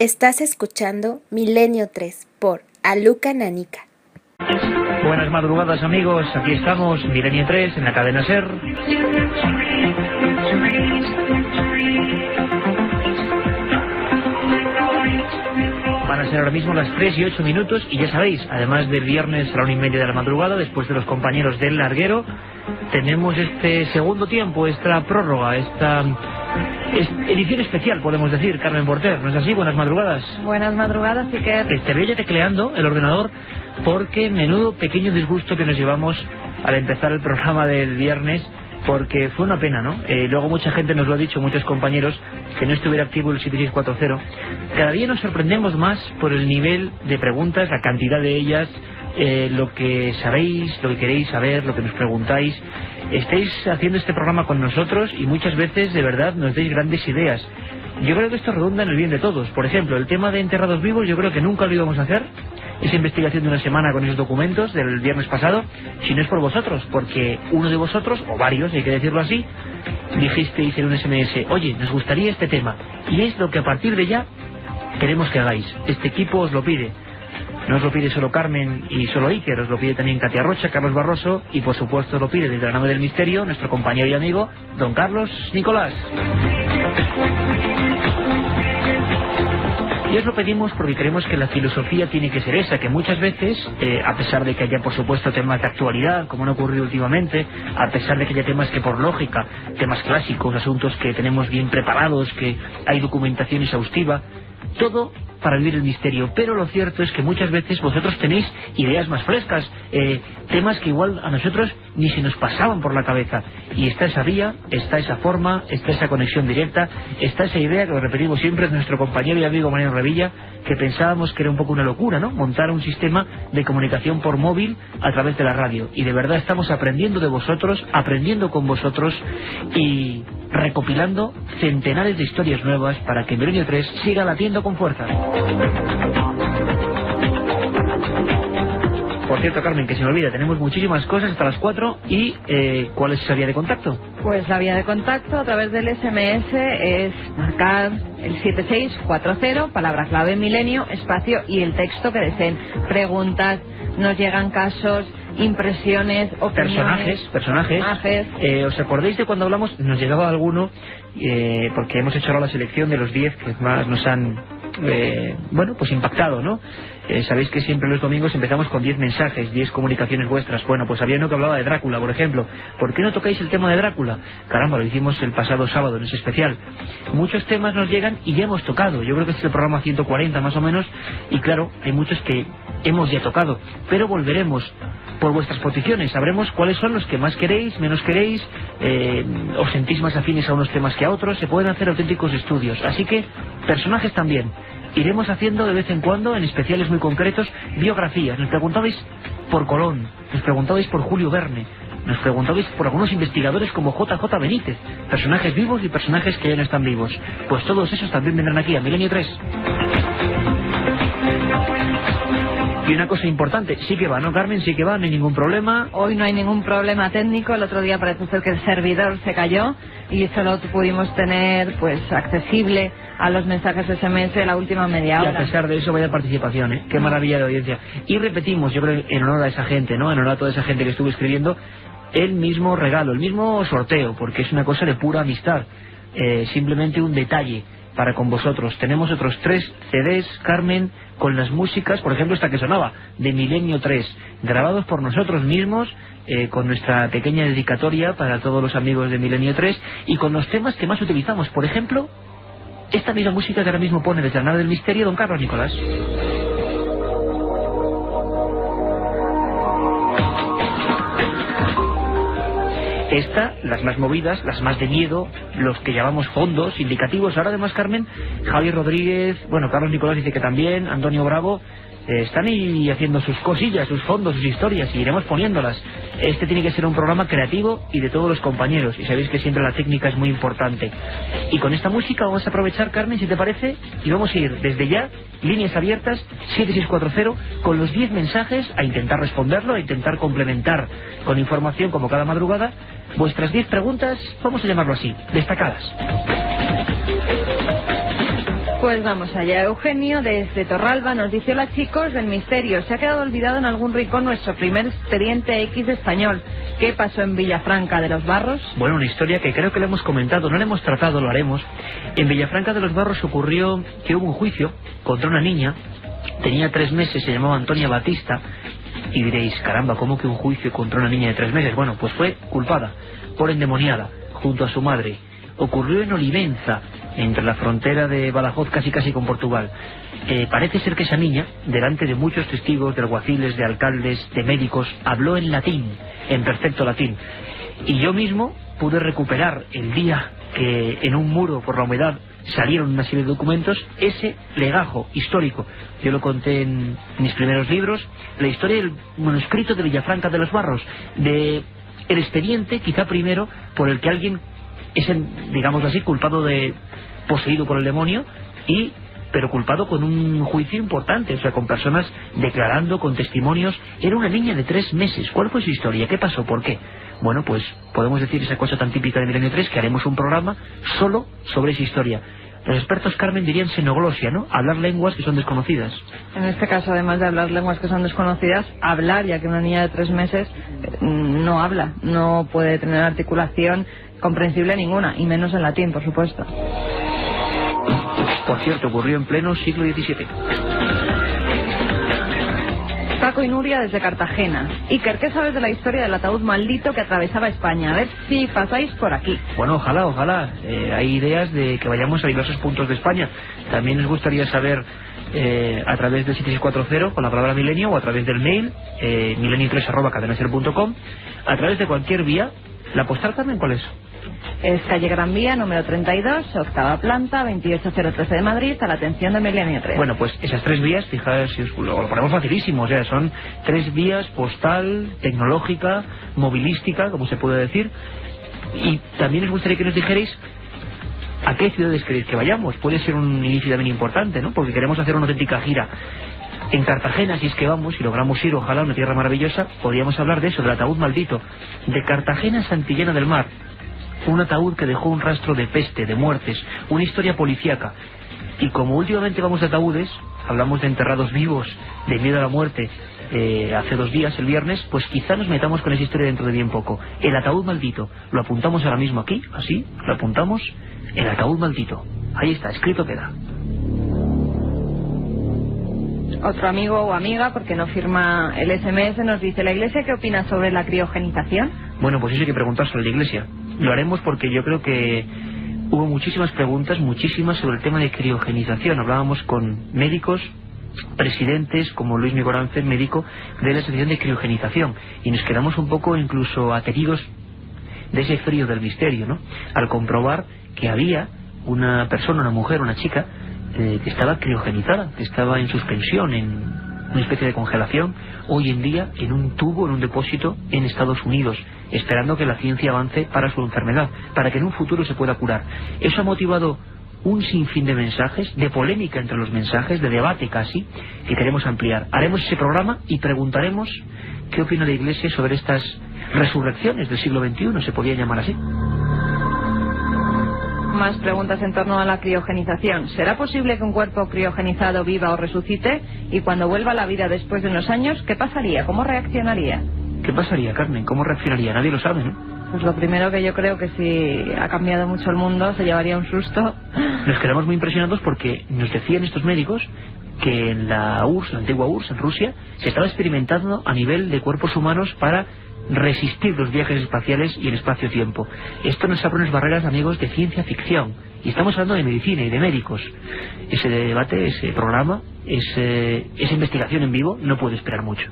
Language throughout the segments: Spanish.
Estás escuchando Milenio 3 por Aluca Nanica. Buenas madrugadas, amigos, aquí estamos, Milenio 3 en la cadena SER. Van a ser ahora mismo las 3 y 8 minutos y ya sabéis, además del viernes a la 1:30 de la madrugada, después de los compañeros del larguero, tenemos este segundo tiempo, esta prórroga, esta edición especial, podemos decir, Carmen Porter, ¿no es así? Buenas madrugadas. Buenas madrugadas, Iker. Te veía tecleando el ordenador porque menudo pequeño disgusto que nos llevamos al empezar el programa del viernes, porque fue una pena, ¿no? Luego mucha gente nos lo ha dicho, muchos compañeros, que no estuviera activo el 7640. Cada día nos sorprendemos más por el nivel de preguntas, la cantidad de ellas, lo que sabéis, lo que queréis saber, lo que nos preguntáis. Estáis haciendo este programa con nosotros y muchas veces de verdad nos dais grandes ideas. Yo creo que esto redunda en el bien de todos. Por ejemplo, el tema de enterrados vivos, yo creo que nunca lo íbamos a hacer, esa investigación de una semana con esos documentos del viernes pasado, si no es por vosotros, porque uno de vosotros, o varios, hay que decirlo así, dijisteis en un SMS, oye, nos gustaría este tema, y es lo que a partir de ya queremos que hagáis. Este equipo os lo pide. No os lo pide solo Carmen y solo Iker, os lo pide también Katia Rocha, Carlos Barroso, y por supuesto os lo pide desde la nave del misterio nuestro compañero y amigo, don Carlos Nicolás. Y os lo pedimos porque creemos que la filosofía tiene que ser esa, que muchas veces, a pesar de que haya por supuesto temas de actualidad, como no ha ocurrido últimamente, a pesar de que haya temas que por lógica, temas clásicos, asuntos que tenemos bien preparados, que hay documentación exhaustiva, todo para vivir el misterio, pero lo cierto es que muchas veces vosotros tenéis ideas más frescas, temas que igual a nosotros ni se nos pasaban por la cabeza, y está esa vía, está esa forma, está esa conexión directa, está esa idea que lo repetimos siempre, es nuestro compañero y amigo Mariano Revilla, que pensábamos que era un poco una locura, ¿no? Montar un sistema de comunicación por móvil a través de la radio, y de verdad estamos aprendiendo de vosotros, aprendiendo con vosotros y recopilando centenares de historias nuevas para que Milenio 3 siga latiendo con fuerza. Por cierto, Carmen, que se me olvida, tenemos muchísimas cosas hasta las 4 y ¿cuál es esa vía de contacto? Pues la vía de contacto a través del SMS es marcar el 7640, palabra clave milenio, espacio y el texto que deseen. Preguntas, nos llegan casos, impresiones, opiniones, personajes. ¿Os acordáis de cuando hablamos? Nos llegaba alguno, porque hemos hecho ahora la selección de los 10 que más nos han impactado, ¿no? Sabéis que siempre los domingos empezamos con 10 mensajes, 10 comunicaciones vuestras. Bueno, pues había uno que hablaba de Drácula, por ejemplo. ¿Por qué no tocáis el tema de Drácula? Caramba, lo hicimos el pasado sábado en ese especial. Muchos temas nos llegan y ya hemos tocado. Yo creo que este es el programa 140 más o menos, y claro, hay muchos que hemos ya tocado, pero volveremos por vuestras peticiones, sabremos cuáles son los que más queréis, menos queréis, os sentís más afines a unos temas que a otros, se pueden hacer auténticos estudios, así que personajes también. Iremos haciendo de vez en cuando, en especiales muy concretos, biografías. Nos preguntabais por Colón, nos preguntabais por Julio Verne, nos preguntabais por algunos investigadores como JJ Benítez, personajes vivos y personajes que ya no están vivos. Pues todos esos también vendrán aquí a Milenio 3. Y una cosa importante, sí que va, ¿no, Carmen? Sí que va, no hay ningún problema. Hoy no hay ningún problema técnico. El otro día parece ser que el servidor se cayó y solo pudimos tener pues accesible a los mensajes SMS la última media hora. Y a pesar de eso, vaya participación, ¿eh? Qué maravilla de audiencia. Y repetimos, yo creo, en honor a esa gente, ¿no? En honor a toda esa gente que estuvo escribiendo, el mismo regalo, el mismo sorteo, porque es una cosa de pura amistad. Simplemente un detalle para con vosotros. Tenemos otros 3 CDs, Carmen, con las músicas, por ejemplo esta que sonaba, de Milenio 3, grabados por nosotros mismos, con nuestra pequeña dedicatoria para todos los amigos de Milenio 3, y con los temas que más utilizamos. Por ejemplo, esta misma música que ahora mismo pone desde la nave del misterio don Carlos Nicolás. Esta, las más movidas, las más de miedo, los que llamamos fondos indicativos. Ahora además, Carmen, Javier Rodríguez, bueno, Carlos Nicolás dice que también, Antonio Bravo, están ahí haciendo sus cosillas, sus fondos, sus historias, y iremos poniéndolas. Este tiene que ser un programa creativo y de todos los compañeros, y sabéis que siempre la técnica es muy importante. Y con esta música vamos a aprovechar, Carmen, si te parece, y vamos a ir desde ya, líneas abiertas, 7640, con los 10 mensajes, a intentar responderlo, a intentar complementar con información como cada madrugada vuestras 10 preguntas, vamos a llamarlo así, destacadas. Pues vamos allá. Eugenio desde Torralba nos dice: hola chicos del misterio, se ha quedado olvidado en algún rincón nuestro primer expediente X español. ¿Qué pasó en Villafranca de los Barros? Bueno, una historia que creo que le hemos comentado, no la hemos tratado, lo haremos. En Villafranca de los Barros ocurrió que hubo un juicio contra una niña, tenía 3 meses, se llamaba Antonia Batista, y diréis, caramba, ¿cómo que un juicio contra una niña de 3 meses? Bueno, pues fue culpada por endemoniada junto a su madre. Ocurrió en Olivenza, entre la frontera de Badajoz casi con Portugal. Parece ser que esa niña, delante de muchos testigos, de alguaciles, de alcaldes, de médicos, habló en latín, en perfecto latín. Y yo mismo pude recuperar el día que en un muro por la humedad salieron una serie de documentos, ese legajo histórico. Yo lo conté en mis primeros libros, la historia del manuscrito de Villafranca de los Barros, de el expediente, quizá primero, por el que alguien es, digamos así, culpado de poseído por el demonio, pero culpado con un juicio importante, o sea, con personas declarando, con testimonios. Era una niña de 3 meses. ¿Cuál fue su historia? ¿Qué pasó? ¿Por qué? Bueno, pues podemos decir esa cosa tan típica de Milenio 3, que haremos un programa solo sobre esa historia. Los expertos, Carmen, dirían xenoglosia, ¿no? Hablar lenguas que son desconocidas. En este caso, además de hablar lenguas que son desconocidas, hablar, ya que una niña de 3 meses no habla, no puede tener articulación comprensible ninguna, y menos en latín, por supuesto. Por cierto, ocurrió en pleno siglo XVII. Paco y Nuria desde Cartagena. Iker, ¿qué sabes de la historia del ataúd maldito que atravesaba España? A ver si pasáis por aquí. Bueno, ojalá. Hay ideas de que vayamos a diversos puntos de España. También nos gustaría saber a través del 7640 con la palabra milenio, o a través del mail milenio3@cadenaser.com, a través de cualquier vía. ¿La postal también cuál es? Es calle Gran Vía, número 32, 8ª planta, 28013 de Madrid, a la atención de Milenio 3. Bueno, pues esas 3 vías, fijaos, si lo ponemos facilísimo, o sea, son 3 vías: postal, tecnológica, movilística, como se puede decir. Y también nos gustaría que nos dijerais a qué ciudades queréis que vayamos. Puede ser un inicio también importante, ¿no? Porque queremos hacer una auténtica gira. En Cartagena, si es que vamos, y logramos ir, ojalá, una tierra maravillosa, podríamos hablar de eso, del ataúd maldito. De Cartagena a Santillana del Mar. Un ataúd que dejó un rastro de peste, de muertes, una historia policíaca. Y como últimamente vamos de ataúdes, hablamos de enterrados vivos, de miedo a la muerte, hace 2 días, el viernes, pues quizá nos metamos con esa historia dentro de bien poco. El ataúd maldito, lo apuntamos ahora mismo aquí, así, lo apuntamos, el ataúd maldito. Ahí está, escrito queda. Otro amigo o amiga, porque no firma el SMS, nos dice: ¿la Iglesia qué opina sobre la criogenización? Bueno, pues eso hay que preguntárselo a la Iglesia. Lo haremos porque yo creo que hubo muchísimas preguntas, muchísimas, sobre el tema de criogenización. Hablábamos con médicos, presidentes como Luis Migorance, médico de la Asociación de Criogenización, y nos quedamos un poco incluso ateridos de ese frío del misterio, ¿no? Al comprobar que había una persona, una mujer, una chica, que estaba criogenizada, que estaba en suspensión, en una especie de congelación, hoy en día en un tubo, en un depósito en Estados Unidos, esperando que la ciencia avance para su enfermedad, para que en un futuro se pueda curar. Eso ha motivado un sinfín de mensajes, de polémica entre los mensajes, de debate casi, que queremos ampliar. Haremos ese programa y preguntaremos qué opina la Iglesia sobre estas resurrecciones del siglo XXI, se podía llamar así. Más preguntas en torno a la criogenización. ¿Será posible que un cuerpo criogenizado viva o resucite? Y cuando vuelva a la vida después de unos años, ¿qué pasaría? ¿Cómo reaccionaría? ¿Qué pasaría, Carmen? ¿Cómo reaccionaría? Nadie lo sabe, ¿no? Pues lo primero, que yo creo que si ha cambiado mucho el mundo, se llevaría un susto. Nos quedamos muy impresionados porque nos decían estos médicos que en la URSS, la antigua URSS, en Rusia, se estaba experimentando a nivel de cuerpos humanos para resistir los viajes espaciales y el espacio-tiempo. Esto nos abre unas barreras, amigos, de ciencia ficción. Y estamos hablando de medicina y de médicos. Ese debate, ese programa, esa investigación en vivo no puede esperar mucho.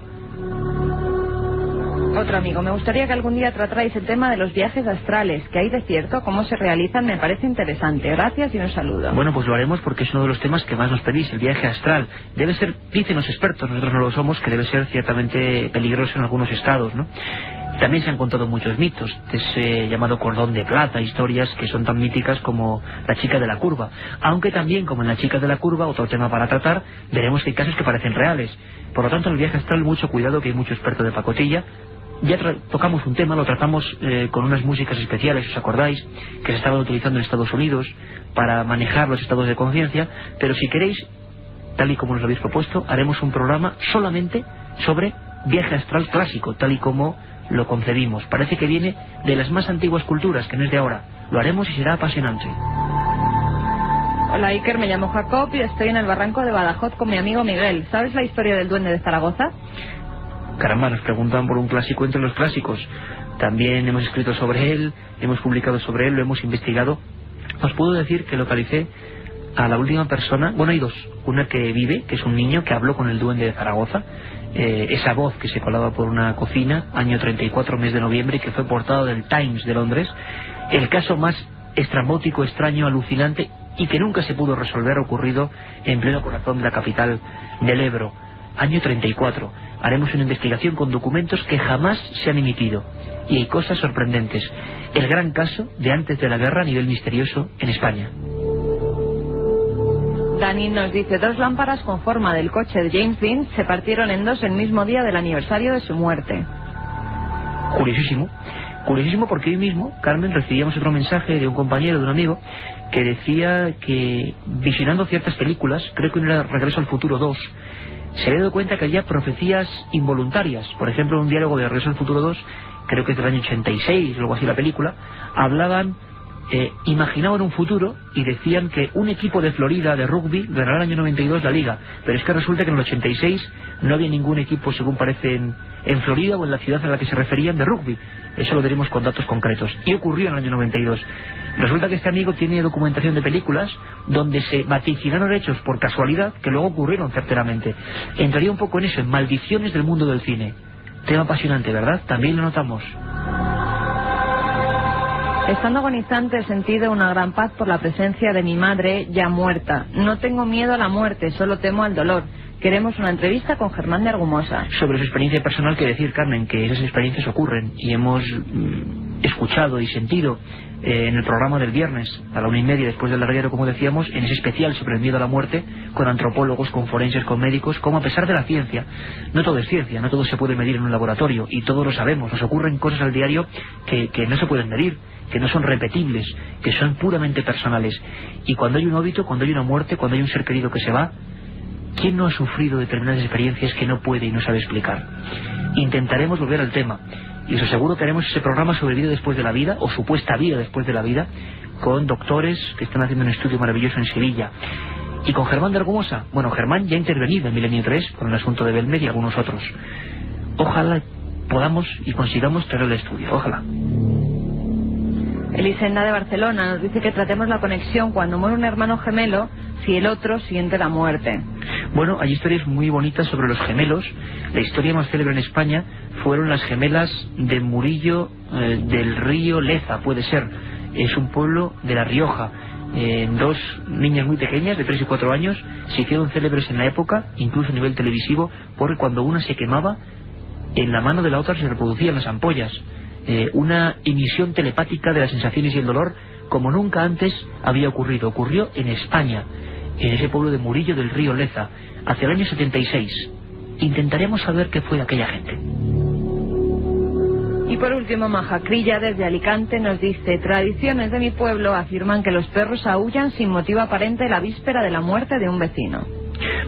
Otro amigo: me gustaría que algún día tratarais el tema de los viajes astrales. ¿Qué hay de cierto? ¿Cómo se realizan? Me parece interesante. Gracias y un saludo. Bueno, pues lo haremos porque es uno de los temas que más nos pedís, el viaje astral. Debe ser, dicen los expertos, nosotros no lo somos, que debe ser ciertamente peligroso en algunos estados, ¿no? También se han contado muchos mitos, de ese llamado cordón de plata, historias que son tan míticas como la chica de la curva. Aunque también, como en la chica de la curva, otro tema para tratar, veremos que hay casos que parecen reales. Por lo tanto, en el viaje astral, mucho cuidado, que hay mucho experto de pacotilla. ya tocamos un tema, lo tratamos con unas músicas especiales, ¿os acordáis? Que se estaban utilizando en Estados Unidos para manejar los estados de conciencia, pero si queréis, tal y como nos lo habéis propuesto, haremos un programa solamente sobre viaje astral clásico, tal y como lo concebimos. Parece que viene de las más antiguas culturas, que no es de ahora. Lo haremos y será apasionante. Hola Iker, me llamo Jacob y estoy en el barranco de Badajoz con mi amigo Miguel. ¿Sabes la historia del duende de Zaragoza? Caramba, nos preguntan por un clásico entre los clásicos. También hemos escrito sobre él, hemos publicado sobre él, lo hemos investigado. Os puedo decir que localicé a la última persona, bueno, hay dos. Una que vive, que es un niño que habló con el duende de Zaragoza, esa voz que se colaba por una cocina, año 34, mes de noviembre, y que fue portada del Times de Londres. El caso más estrambótico, extraño, alucinante y que nunca se pudo resolver, ocurrido en pleno corazón de la capital del Ebro, año 34. Haremos una investigación con documentos que jamás se han emitido, y hay cosas sorprendentes. El gran caso de antes de la guerra a nivel misterioso en España. Dani nos dice, 2 lámparas con forma del coche de James Dean se partieron en 2 el mismo día del aniversario de su muerte. Curiosísimo. Curiosísimo, porque hoy mismo, Carmen, recibíamos otro mensaje de un compañero, de un amigo, que decía que visionando ciertas películas, creo que era Regreso al Futuro 2, se había dado cuenta que había profecías involuntarias. Por ejemplo, en un diálogo de Regreso al Futuro 2, creo que es del año 86, o algo así la película, hablaban, imaginaban un futuro y decían que un equipo de Florida de rugby ganará el año 92 la liga, pero es que resulta que en el 86 no había ningún equipo, según parece, en Florida o en la ciudad a la que se referían, de rugby. Eso lo diremos con datos concretos. Y ocurrió en el año 92. Resulta que este amigo tiene documentación de películas donde se vaticinaron hechos por casualidad que luego ocurrieron certeramente. Entraría un poco en eso, en maldiciones del mundo del cine. Tema apasionante, ¿verdad? También lo notamos. Estando agonizante he sentido una gran paz por la presencia de mi madre ya muerta. No tengo miedo a la muerte, solo temo al dolor. Queremos una entrevista con Germán de Argumosa. Sobre su experiencia personal, que decir, Carmen, que esas experiencias ocurren y hemos escuchado y sentido en el programa del viernes a la 1:30 después del larguero, como decíamos, en ese especial sobre el miedo a la muerte, con antropólogos, con forenses, con médicos, como a pesar de la ciencia, no todo es ciencia, no todo se puede medir en un laboratorio, y todos lo sabemos, nos ocurren cosas al diario que no se pueden medir, que no son repetibles, que son puramente personales. Y cuando hay un óbito, cuando hay una muerte, cuando hay un ser querido que se va, ¿quién no ha sufrido determinadas experiencias que no puede y no sabe explicar? Intentaremos volver al tema, y os aseguro que haremos ese programa sobre vida después de la vida, o supuesta vida después de la vida, con doctores que están haciendo un estudio maravilloso en Sevilla. Y con Germán de Argumosa. Bueno, Germán ya ha intervenido en Milenio 3 con el asunto de Belmed y algunos otros. Ojalá podamos y consigamos traer el estudio, ojalá. Elisenda de Barcelona nos dice que tratemos la conexión cuando muere un hermano gemelo, si el otro siente la muerte. Bueno, hay historias muy bonitas sobre los gemelos. La historia más célebre en España fueron las gemelas de Murillo del Río Leza, puede ser. Es un pueblo de La Rioja. 2 niñas muy pequeñas, de 3 y 4 años, se hicieron célebres en la época, incluso a nivel televisivo, porque cuando una se quemaba, en la mano de la otra se reproducían las ampollas. Una emisión telepática de las sensaciones y el dolor como nunca antes había ocurrido. Ocurrió en España, en ese pueblo de Murillo del Río Leza, hacia el año 76. Intentaremos saber qué fue de aquella gente. Y por último, Majacrilla desde Alicante nos dice: tradiciones de mi pueblo afirman que los perros aúllan sin motivo aparente la víspera de la muerte de un vecino.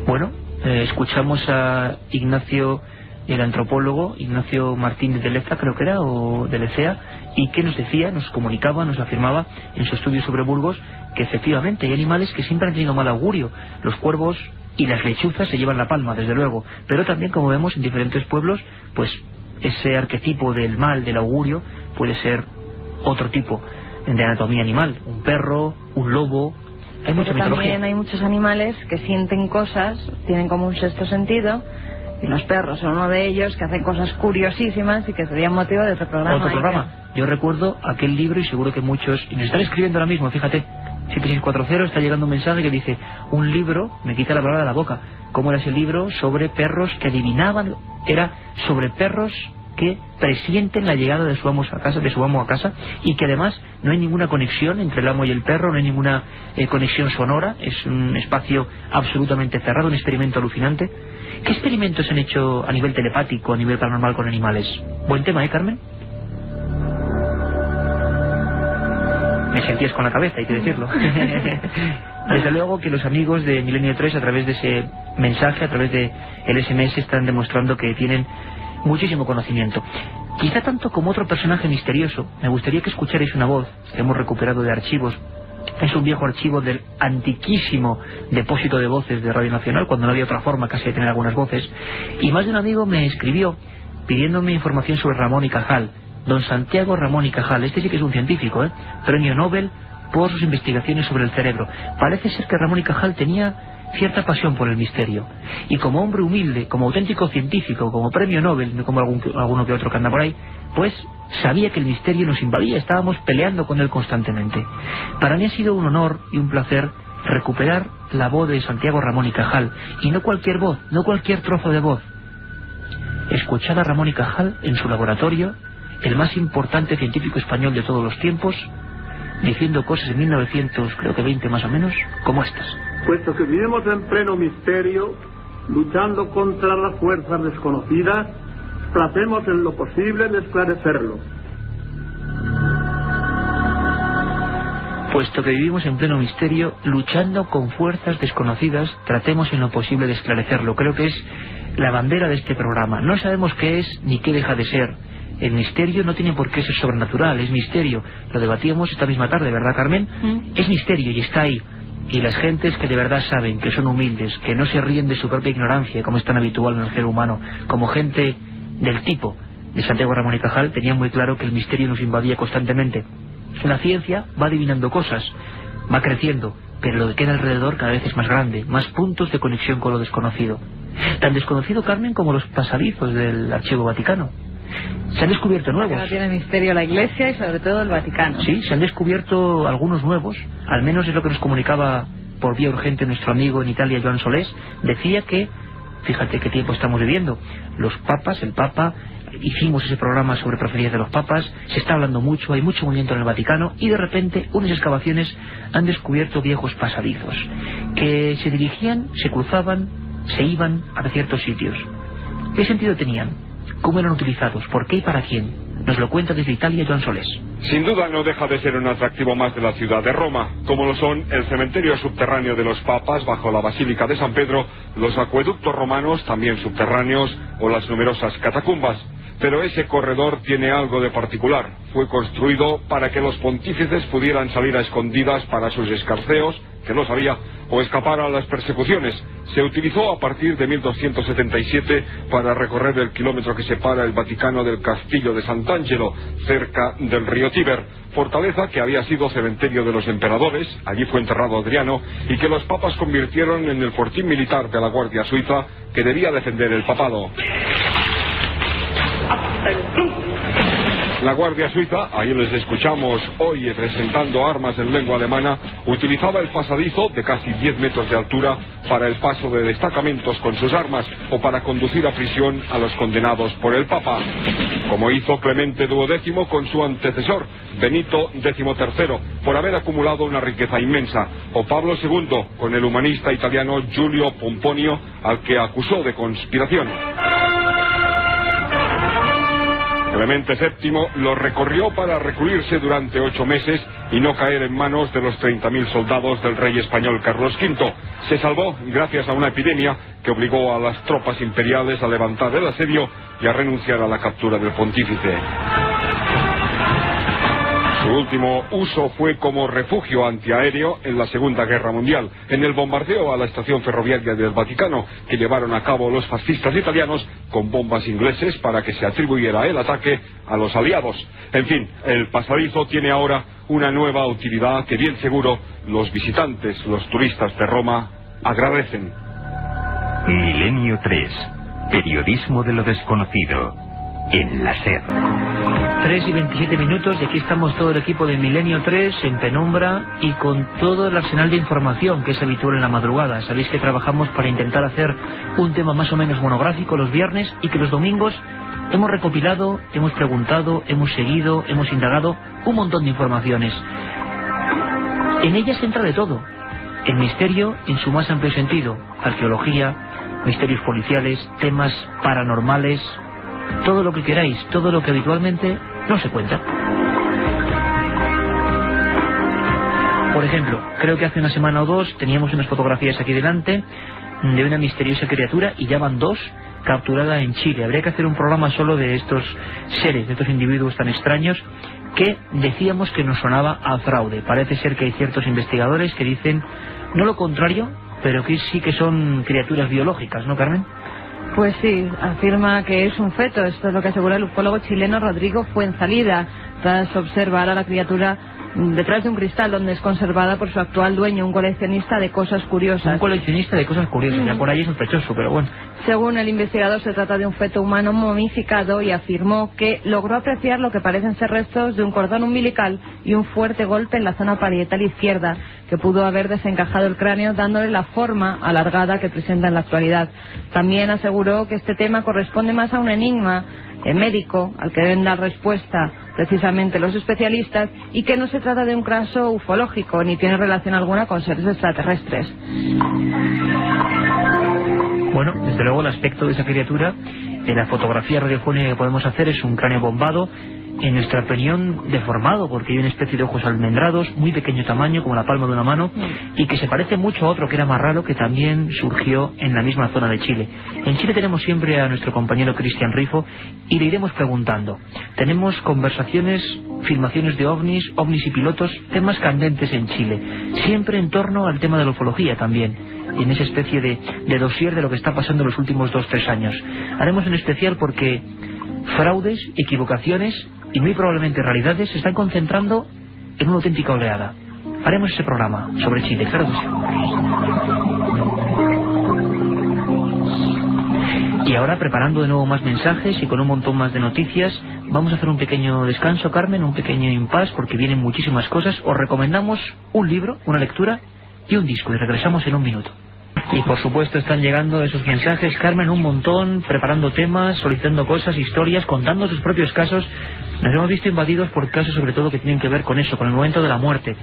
Bueno, escuchamos a Ignacio, el antropólogo, Ignacio Martínez de Leza, creo que era, o de Lecea, y que nos decía, nos comunicaba, nos afirmaba en su estudio sobre Burgos, que efectivamente hay animales que siempre han tenido mal augurio. Los cuervos y las lechuzas se llevan la palma, desde luego, pero también, como vemos en diferentes pueblos, pues ese arquetipo del mal, del augurio, puede ser otro tipo de anatomía animal, un perro, un lobo. Hay mucha mitología. También hay muchos animales que sienten cosas, tienen como un sexto sentido, y los perros son uno de ellos, que hacen cosas curiosísimas y que serían motivo de otro programa. Otro programa. Yo recuerdo aquel libro, y seguro que muchos, y nos están escribiendo ahora mismo, fíjate, 7640 está llegando un mensaje que dice: un libro me quita la palabra de la boca. ¿Cómo era ese libro? Sobre perros que adivinaban. Era sobre perros que presienten la llegada de su amo a casa, y que además no hay ninguna conexión entre el amo y el perro, no hay ninguna conexión sonora, es un espacio absolutamente cerrado, un experimento alucinante. ¿Qué experimentos han hecho a nivel telepático, a nivel paranormal con animales? Buen tema, Carmen? Me sentías con la cabeza, hay que decirlo. Desde luego que los amigos de Milenio 3, a través de ese mensaje, a través de el SMS, están demostrando que tienen muchísimo conocimiento. Quizá tanto como otro personaje misterioso. Me gustaría que escucharais una voz que hemos recuperado de archivos. Es un viejo archivo del antiquísimo depósito de voces de Radio Nacional, cuando no había otra forma casi de tener algunas voces. Y más de un amigo me escribió pidiéndome información sobre Ramón y Cajal. Don Santiago Ramón y Cajal, este sí que es un científico, premio Nobel por sus investigaciones sobre el cerebro. Parece ser que Ramón y Cajal tenía cierta pasión por el misterio, y como hombre humilde, como auténtico científico, como premio Nobel, no como alguno que otro que anda por ahí, pues sabía que el misterio nos invadía, estábamos peleando con él constantemente. Para mí ha sido un honor y un placer recuperar la voz de Santiago Ramón y Cajal, y no cualquier voz, no cualquier trozo de voz. Escuchad a Ramón y Cajal en su laboratorio, el más importante científico español de todos los tiempos, diciendo cosas en 1920 más o menos, como estas. Puesto que vivimos en pleno misterio, luchando contra las fuerzas desconocidas, tratemos en lo posible de esclarecerlo. Puesto que vivimos en pleno misterio, luchando con fuerzas desconocidas, tratemos en lo posible de esclarecerlo. Creo que es la bandera de este programa. No sabemos qué es ni qué deja de ser. El misterio no tiene por qué ser sobrenatural, es misterio. Lo debatíamos esta misma tarde, ¿verdad, Carmen? Es misterio y está ahí. Y las gentes que de verdad saben, que son humildes, que no se ríen de su propia ignorancia, como es tan habitual en el ser humano, como gente del tipo de Santiago Ramón y Cajal, tenían muy claro que el misterio nos invadía constantemente. La ciencia va adivinando cosas, va creciendo, pero lo que queda alrededor cada vez es más grande, más puntos de conexión con lo desconocido. Tan desconocido, Carmen, como los pasadizos del Archivo Vaticano. Se han descubierto nuevos. No tiene misterio la Iglesia y sobre todo el Vaticano. Sí, se han descubierto algunos nuevos, al menos es lo que nos comunicaba por vía urgente nuestro amigo en Italia, Joan Solés. Decía que, fíjate qué tiempo estamos viviendo, los papas, el Papa, hicimos ese programa sobre profecías de los papas, se está hablando mucho, hay mucho movimiento en el Vaticano, y de repente unas excavaciones han descubierto viejos pasadizos que se dirigían, se cruzaban, se iban a ciertos sitios. ¿Qué sentido tenían? ¿Cómo eran utilizados? ¿Por qué y para quién? Nos lo cuenta desde Italia Joan Solés. Sin duda no deja de ser un atractivo más de la ciudad de Roma, como lo son el cementerio subterráneo de los papas bajo la Basílica de San Pedro, los acueductos romanos también subterráneos o las numerosas catacumbas. Pero ese corredor tiene algo de particular. Fue construido para que los pontífices pudieran salir a escondidas para sus escarceos, que no sabía, o escapar a las persecuciones. Se utilizó a partir de 1277 para recorrer el kilómetro que separa el Vaticano del castillo de Sant'Angelo, cerca del río Tíber, fortaleza que había sido cementerio de los emperadores, allí fue enterrado Adriano, y que los papas convirtieron en el fortín militar de la Guardia Suiza que debía defender el papado. La Guardia Suiza, ahí les escuchamos hoy presentando armas en lengua alemana, utilizaba el pasadizo de casi 10 metros de altura para el paso de destacamentos con sus armas o para conducir a prisión a los condenados por el Papa, como hizo Clemente XII con su antecesor, Benito XIII, por haber acumulado una riqueza inmensa, o Pablo II con el humanista italiano Giulio Pomponio, al que acusó de conspiración. Clemente VII lo recorrió para recluirse durante 8 meses y no caer en manos de los 30.000 soldados del rey español Carlos V. Se salvó gracias a una epidemia que obligó a las tropas imperiales a levantar el asedio y a renunciar a la captura del pontífice. Su último uso fue como refugio antiaéreo en la Segunda Guerra Mundial, en el bombardeo a la estación ferroviaria del Vaticano, que llevaron a cabo los fascistas italianos con bombas ingleses para que se atribuyera el ataque a los aliados. En fin, el pasadizo tiene ahora una nueva utilidad que bien seguro los visitantes, los turistas de Roma, agradecen. Milenio 3. Periodismo de lo desconocido. En la SER. 3 y 27 minutos y aquí estamos todo el equipo de Milenio 3 en penumbra y con todo el arsenal de información que es habitual en la madrugada. Sabéis que trabajamos para intentar hacer un tema más o menos monográfico los viernes y que los domingos Hemos recopilado, hemos preguntado, hemos seguido, hemos indagado un montón de informaciones. En ellas entra de todo. El misterio en su más amplio sentido. Arqueología, misterios policiales, temas paranormales, todo lo que queráis, todo lo que habitualmente no se cuenta. Por ejemplo, creo que hace una semana o dos teníamos unas fotografías aquí delante de una misteriosa criatura, y ya van 2 capturada en Chile. Habría que hacer un programa solo de estos seres, de estos individuos tan extraños que decíamos que nos sonaba a fraude. Parece ser que hay ciertos investigadores que dicen no lo contrario, pero que sí que son criaturas biológicas, ¿no, Carmen? Pues sí, afirma que es un feto. Esto es lo que asegura el ufólogo chileno Rodrigo Fuenzalida, tras observar a la criatura detrás de un cristal donde es conservada por su actual dueño, un coleccionista de cosas curiosas. Un coleccionista de cosas curiosas, ya por ahí es sospechoso, pero bueno. Según el investigador, se trata de un feto humano momificado, y afirmó que logró apreciar lo que parecen ser restos de un cordón umbilical y un fuerte golpe en la zona parietal izquierda, que pudo haber desencajado el cráneo, dándole la forma alargada que presenta en la actualidad. También aseguró que este tema corresponde más a un enigma médico al que deben dar respuesta precisamente los especialistas, y que no se trata de un caso ufológico ni tiene relación alguna con seres extraterrestres. Bueno, desde luego el aspecto de esa criatura, en la fotografía radiofónica que podemos hacer, es un cráneo bombado, en nuestra opinión deformado, porque hay una especie de ojos almendrados, muy pequeño tamaño, como la palma de una mano, y que se parece mucho a otro que era más raro, que también surgió en la misma zona de Chile. En Chile tenemos siempre a nuestro compañero Cristian Rifo, y le iremos preguntando. Tenemos conversaciones, filmaciones de ovnis, ovnis y pilotos, temas candentes en Chile, siempre en torno al tema de la ufología también, en esa especie de dossier de lo que está pasando en los últimos 2-3 años. Haremos un especial porque fraudes, equivocaciones y muy probablemente realidades se están concentrando en una auténtica oleada. Haremos ese programa sobre Chile, claro que sí. Y ahora, preparando de nuevo más mensajes y con un montón más de noticias, vamos a hacer un pequeño descanso, Carmen, un pequeño impasse, porque vienen muchísimas cosas. Os recomendamos un libro, una lectura y un disco, y regresamos en un minuto. Y por supuesto están llegando esos mensajes, Carmen, un montón, preparando temas, solicitando cosas, historias, contando sus propios casos. Nos hemos visto invadidos por casos sobre todo que tienen que ver con eso, con el momento de la muerte.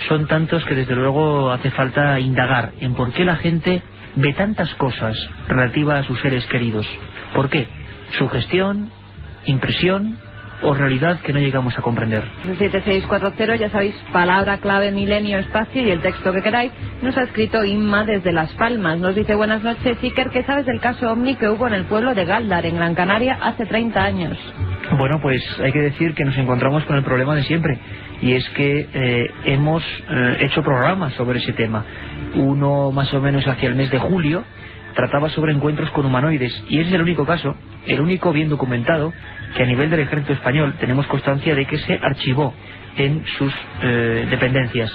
Son tantos que desde luego hace falta indagar en por qué la gente ve tantas cosas relativas a sus seres queridos. ¿Por qué? ¿Sugestión? ¿Impresión? ¿O realidad que no llegamos a comprender? 7640, ya sabéis, palabra clave milenio espacio y el texto que queráis. Nos ha escrito Inma desde Las Palmas. Nos dice: buenas noches, Iker, ¿qué sabes del caso OVNI que hubo en el pueblo de Galdar, en Gran Canaria, hace 30 años? Bueno, pues hay que decir que nos encontramos con el problema de siempre, y es que hemos hecho programas sobre ese tema. Uno más o menos hacia el mes de julio trataba sobre encuentros con humanoides, y ese es el único caso, el único bien documentado, que a nivel del ejército español tenemos constancia de que se archivó en sus dependencias.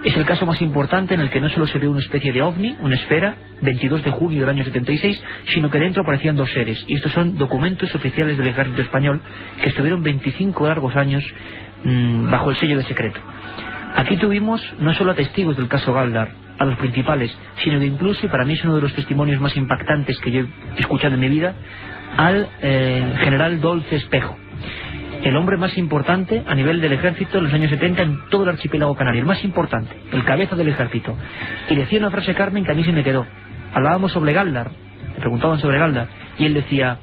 Es el caso más importante en el que no solo se ve una especie de ovni, una esfera, 22 de junio del año 76, sino que dentro aparecían 2 seres. Y estos son documentos oficiales del ejército español que estuvieron 25 largos años bajo el sello de secreto. Aquí tuvimos no solo a testigos del caso Galdar, a los principales, sino que incluso, y para mí es uno de los testimonios más impactantes que yo he escuchado en mi vida, al general Dolce Espejo, el hombre más importante a nivel del ejército en los años 70 en todo el archipiélago canario, el más importante, el cabeza del ejército. Y decía una frase, Carmen, que a mí se me quedó. Hablábamos sobre Galdar, le preguntaban sobre Galdar, y él decía: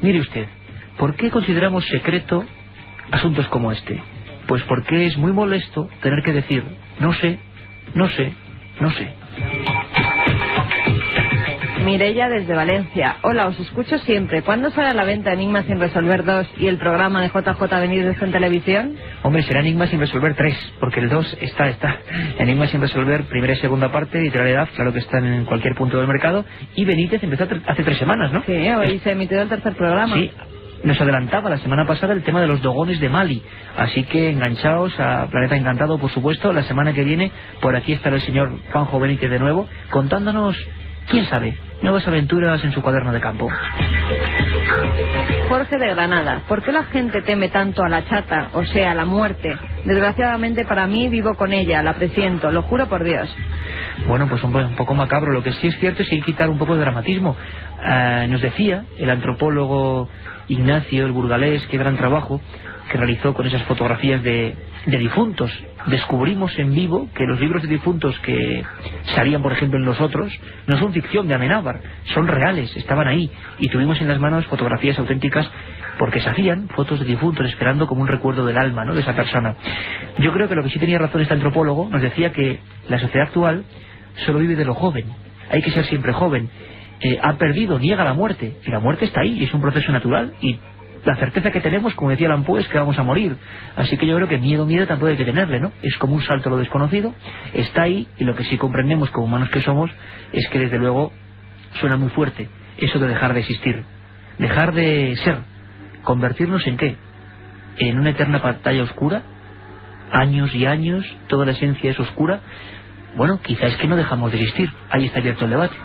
mire usted, ¿por qué consideramos secreto asuntos como este? Pues porque es muy molesto tener que decir no sé, no sé, no sé. Mireia desde Valencia: hola, os escucho siempre. ¿Cuándo sale a la venta Enigma sin resolver 2 y el programa de JJ Benítez en televisión? Hombre, será Enigma sin resolver 3, porque el 2 está. Enigma sin resolver, primera y segunda parte, literalidad, claro que están en cualquier punto del mercado. Y Benítez empezó hace 3 semanas, ¿no? Sí, hoy se emitió el tercer programa. Sí. Nos adelantaba la semana pasada el tema de los dogones de Mali, así que enganchaos a Planeta Encantado, por supuesto. La semana que viene por aquí estará el señor Juanjo Benítez de nuevo, contándonos, quién sabe, nuevas aventuras en su cuaderno de campo. Jorge de Granada: ¿por qué la gente teme tanto a la chata, o sea, a la muerte? Desgraciadamente para mí vivo con ella, la presiento, lo juro por Dios. bueno, pues un poco macabro. Lo que sí es cierto es que hay que quitar un poco de dramatismo. Nos decía el antropólogo Ignacio, el burgalés, qué gran trabajo que realizó con esas fotografías de difuntos. Descubrimos en vivo que los libros de difuntos que salían, por ejemplo, en Nosotros, no son ficción de Amenábar, son reales, estaban ahí, y tuvimos en las manos fotografías auténticas, porque se hacían fotos de difuntos esperando como un recuerdo del alma, ¿no?, de esa persona. Yo creo que lo que sí tenía razón este antropólogo, nos decía que la sociedad actual solo vive de lo joven, hay que ser siempre joven. Ha perdido, niega la muerte, y la muerte está ahí, y es un proceso natural, y la certeza que tenemos, como decía Lampo, es que vamos a morir. Así que yo creo que miedo tampoco hay que tenerle, ¿no? Es como un salto a lo desconocido, está ahí, y lo que sí comprendemos como humanos que somos es que desde luego suena muy fuerte eso de dejar de existir, dejar de ser, convertirnos en ¿qué? En una eterna pantalla oscura, años y años, toda la esencia es oscura. Bueno, quizás es que no dejamos de existir, ahí está abierto el debate.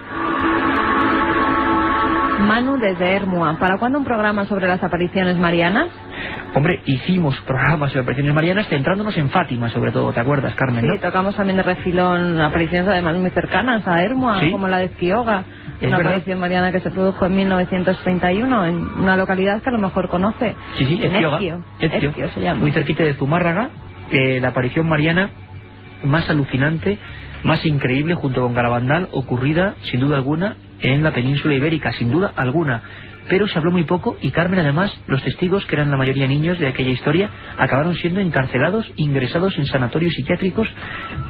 Manu desde Hermua, ¿para cuándo un programa sobre las apariciones marianas? Hombre, hicimos programas sobre apariciones marianas centrándonos en Fátima, sobre todo, ¿te acuerdas, Carmen? Sí, ¿no? Tocamos también de refilón apariciones además muy cercanas a Hermua, ¿Sí? Como la de Esquioga, una verdad. aparición mariana que se produjo en 1931 en una localidad que a lo mejor conoce. Sí, en Ezquio se llama. muy cerquita de Zumárraga, la aparición mariana más alucinante, más increíble junto con Garabandal, ocurrida sin duda alguna en la península ibérica, sin duda alguna. Pero se habló muy poco, y Carmen, además, los testigos, que eran la mayoría niños de aquella historia, acabaron siendo encarcelados, ingresados en sanatorios psiquiátricos,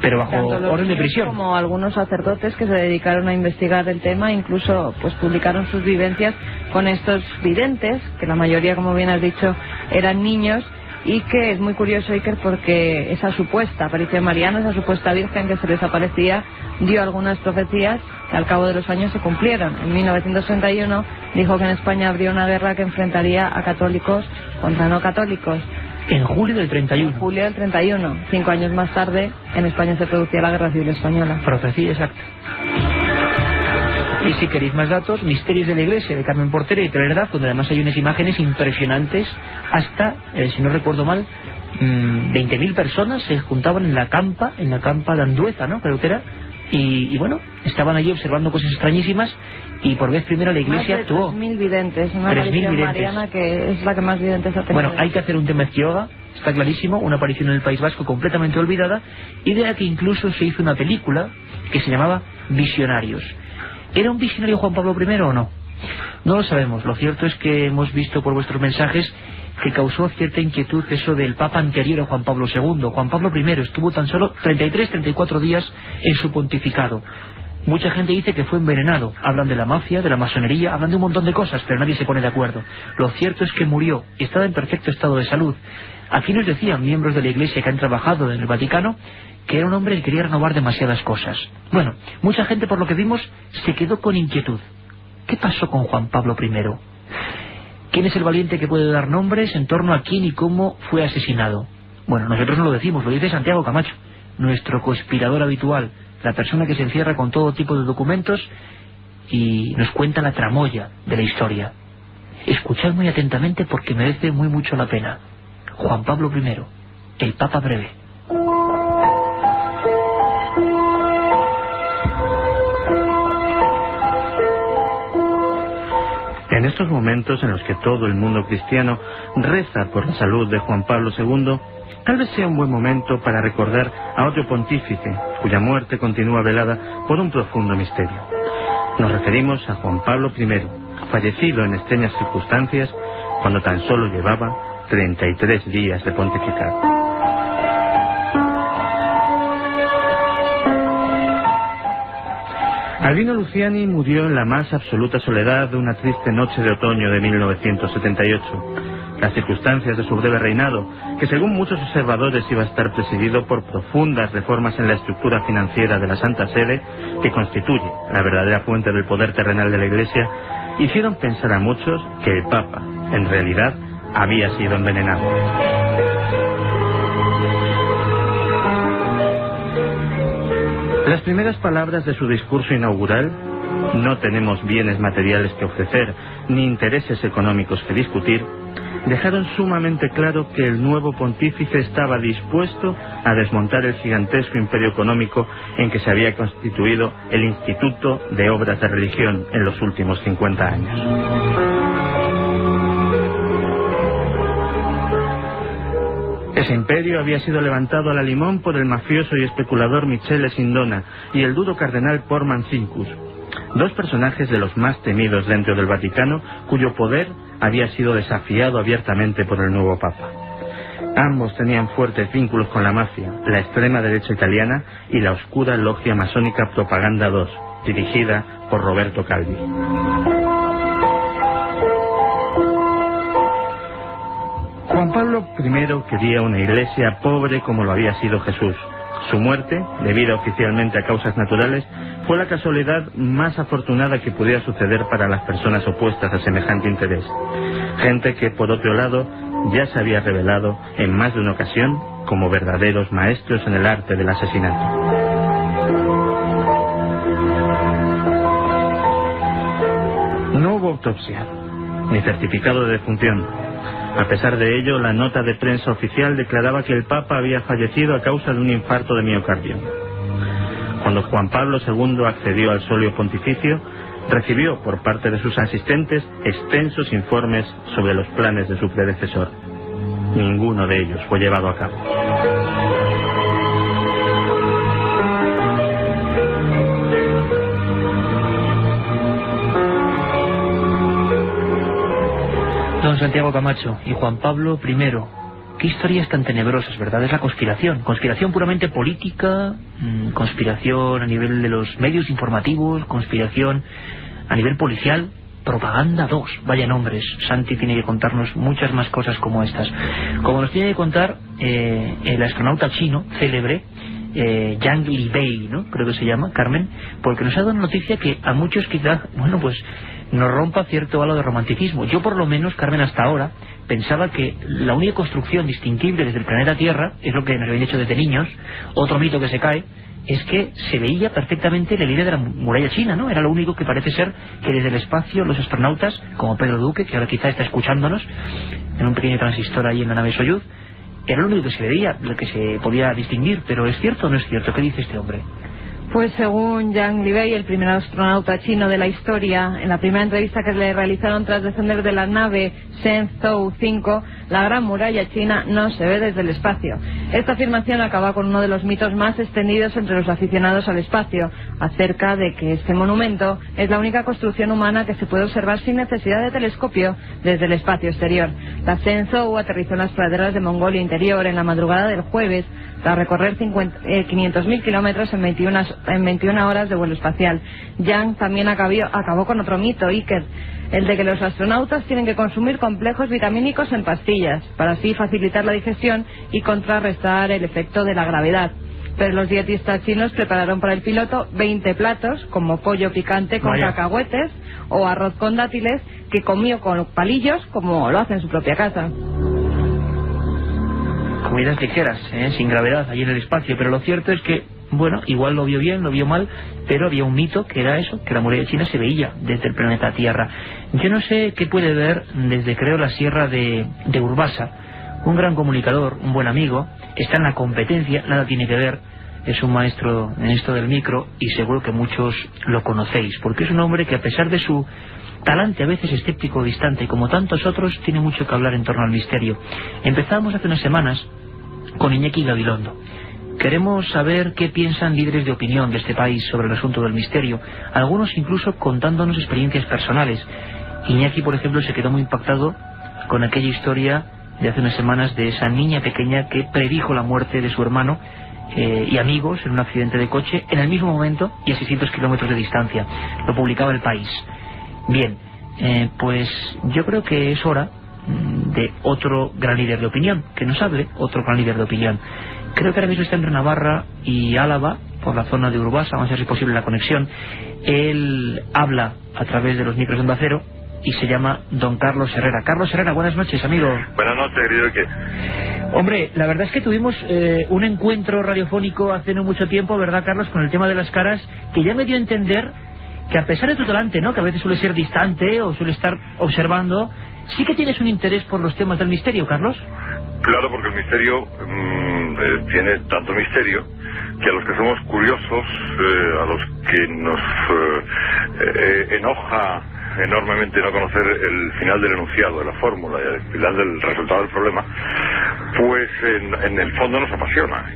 pero bajo orden de prisión. Como algunos sacerdotes que se dedicaron a investigar el tema, incluso pues publicaron sus vivencias con estos videntes, que la mayoría, como bien has dicho, eran niños, y que es muy curioso, Iker, porque esa supuesta aparición mariana, esa supuesta virgen que se les aparecía, dio algunas profecías que al cabo de los años se cumplieron. En 1931 dijo que en España habría una guerra que enfrentaría a católicos contra no católicos. En julio del 31. En julio del 31. 5 años más tarde, en España se producía la Guerra Civil Española. Profecía exacta. Y si queréis más datos, Misterios de la Iglesia, de Carmen Portera y Verdad, donde además hay unas imágenes impresionantes, hasta, si no recuerdo mal, 20.000 personas se juntaban en la campa de Andueza, ¿no?, creo que era, y bueno, estaban allí observando cosas extrañísimas, y por vez primera la Iglesia actuó. 3.000 videntes, una 3.000 aparición videntes. mariana que es la que más videntes ha tenido. Bueno, hay que hacer un tema Ezquioga, está clarísimo, una aparición en el País Vasco completamente olvidada, y de la que incluso se hizo una película que se llamaba Visionarios. ¿Era un visionario Juan Pablo I o no? No lo sabemos. Lo cierto es que hemos visto por vuestros mensajes que causó cierta inquietud eso del Papa anterior a Juan Pablo II. Juan Pablo I estuvo tan solo 33-34 días en su pontificado. Mucha gente dice que fue envenenado. Hablan de la mafia, de la masonería, hablan de un montón de cosas, pero nadie se pone de acuerdo. Lo cierto es que murió y estaba en perfecto estado de salud. Aquí nos decían miembros de la Iglesia que han trabajado en el Vaticano que era un hombre que quería renovar demasiadas cosas. Bueno, mucha gente, por lo que vimos, se quedó con inquietud. ¿Qué pasó con Juan Pablo I? ¿Quién es el valiente que puede dar nombres en torno a quién y cómo fue asesinado? Bueno, nosotros no lo decimos, lo dice Santiago Camacho, nuestro conspirador habitual, la persona que se encierra con todo tipo de documentos y nos cuenta la tramoya de la historia. Escuchad muy atentamente porque merece mucho la pena. Juan Pablo I, el Papa breve. En estos momentos en los que todo el mundo cristiano reza por la salud de Juan Pablo II, tal vez sea un buen momento para recordar a otro pontífice cuya muerte continúa velada por un profundo misterio. Nos referimos a Juan Pablo I, fallecido en extrañas circunstancias cuando tan solo llevaba 33 días de pontificado. Albino Luciani murió en la más absoluta soledad de una triste noche de otoño de 1978. Las circunstancias de su breve reinado, que según muchos observadores iba a estar presidido por profundas reformas en la estructura financiera de la Santa Sede, que constituye la verdadera fuente del poder terrenal de la Iglesia, hicieron pensar a muchos que el Papa, en realidad, había sido envenenado. Las primeras palabras de su discurso inaugural, "No tenemos bienes materiales que ofrecer, ni intereses económicos que discutir", dejaron sumamente claro que el nuevo pontífice estaba dispuesto a desmontar el gigantesco imperio económico en que se había constituido el Instituto de Obras de Religión en los últimos 50 años. Ese imperio había sido levantado a la limón por el mafioso y especulador Michele Sindona y el duro cardenal Porman Cincus, dos personajes de los más temidos dentro del Vaticano, cuyo poder había sido desafiado abiertamente por el nuevo Papa. Ambos tenían fuertes vínculos con la mafia, la extrema derecha italiana y la oscura logia masónica Propaganda II, dirigida por Roberto Calvi. Juan Pablo I quería una iglesia pobre como lo había sido Jesús. Su muerte, debida oficialmente a causas naturales, fue la casualidad más afortunada que pudiera suceder para las personas opuestas a semejante interés. Gente que, por otro lado, ya se había revelado en más de una ocasión como verdaderos maestros en el arte del asesinato. No hubo autopsia, ni certificado de defunción. A pesar de ello, la nota de prensa oficial declaraba que el Papa había fallecido a causa de un infarto de miocardio. Cuando Juan Pablo II accedió al solio pontificio, recibió por parte de sus asistentes extensos informes sobre los planes de su predecesor. Ninguno de ellos fue llevado a cabo. Don Santiago Camacho y Juan Pablo I. Qué historias tan tenebrosas, ¿verdad? Es la conspiración. Conspiración puramente política, conspiración a nivel de los medios informativos, conspiración a nivel policial, Propaganda II. Vaya nombres. Santi tiene que contarnos muchas más cosas como estas. Como nos tiene que contar el astronauta chino célebre, Yang Liwei, ¿no? Creo que se llama, Carmen, porque nos ha dado una noticia que a muchos quizás, bueno, pues nos rompa cierto halo de romanticismo. Yo por lo menos, Carmen, hasta ahora pensaba que la única construcción distinguible desde el planeta Tierra, es lo que nos habían dicho desde niños, otro mito que se cae, es que se veía perfectamente la línea de la muralla china, ¿no? Era lo único que parece ser que desde el espacio los astronautas, como Pedro Duque, que ahora quizá está escuchándonos en un pequeño transistor ahí en la nave Soyuz, era lo único que se veía, lo que se podía distinguir. Pero ¿es cierto o no es cierto? ¿Qué dice este hombre? Pues según Yang Liwei, el primer astronauta chino de la historia, en la primera entrevista que le realizaron tras descender de la nave Shenzhou 5, la Gran Muralla China no se ve desde el espacio. Esta afirmación acaba con uno de los mitos más extendidos entre los aficionados al espacio, acerca de que este monumento es la única construcción humana que se puede observar sin necesidad de telescopio desde el espacio exterior. La Shenzhou aterrizó en las praderas de Mongolia Interior en la madrugada del jueves, tras recorrer 500.000 kilómetros en 21 horas de vuelo espacial. Yang también acabó con otro mito, Iker, el de que los astronautas tienen que consumir complejos vitamínicos en pastillas, para así facilitar la digestión y contrarrestar el efecto de la gravedad. Pero los dietistas chinos prepararon para el piloto 20 platos, como pollo picante con cacahuetes o arroz con dátiles, que comió con palillos, como lo hace en su propia casa. Comidas ligeras, sin gravedad, allí en el espacio. Pero lo cierto es que, bueno, igual lo vio bien, lo vio mal, pero había un mito que era eso, que la muralla china se veía desde el planeta Tierra. Yo no sé qué puede ver desde, creo, la sierra de Urbasa. Un gran comunicador, un buen amigo, está en la competencia, nada tiene que ver, es un maestro en esto del micro y seguro que muchos lo conocéis, porque es un hombre que, a pesar de su talante a veces escéptico o distante, como tantos otros, tiene mucho que hablar en torno al misterio. Empezamos hace unas semanas con Iñaki Gabilondo. Queremos saber qué piensan líderes de opinión de este país sobre el asunto del misterio, algunos incluso contándonos experiencias personales. Iñaki, por ejemplo, se quedó muy impactado con aquella historia de hace unas semanas de esa niña pequeña que predijo la muerte de su hermano y amigos en un accidente de coche en el mismo momento y a 600 kilómetros de distancia. Lo publicaba El País. Bien, pues yo creo que es hora de otro gran líder de opinión, que nos hable otro gran líder de opinión. Creo que ahora mismo está entre Navarra y Álava, por la zona de Urbasa, vamos a ver si es posible la conexión. Él habla a través de los micros de Onda Cero y se llama don Carlos Herrera. Carlos Herrera, buenas noches, amigo. Buenas noches, querido. ¿Qué? Hombre, la verdad es que tuvimos un encuentro radiofónico hace no mucho tiempo, ¿verdad, Carlos?, con el tema de las caras, que ya me dio a entender que a pesar de tu talante, ¿no?, que a veces suele ser distante o suele estar observando, sí que tienes un interés por los temas del misterio, Carlos. Claro, porque el misterio tiene tanto misterio que a los que somos curiosos, a los que nos enoja enormemente no conocer el final del enunciado, de la fórmula, y el final del resultado del problema, pues en el fondo nos apasiona.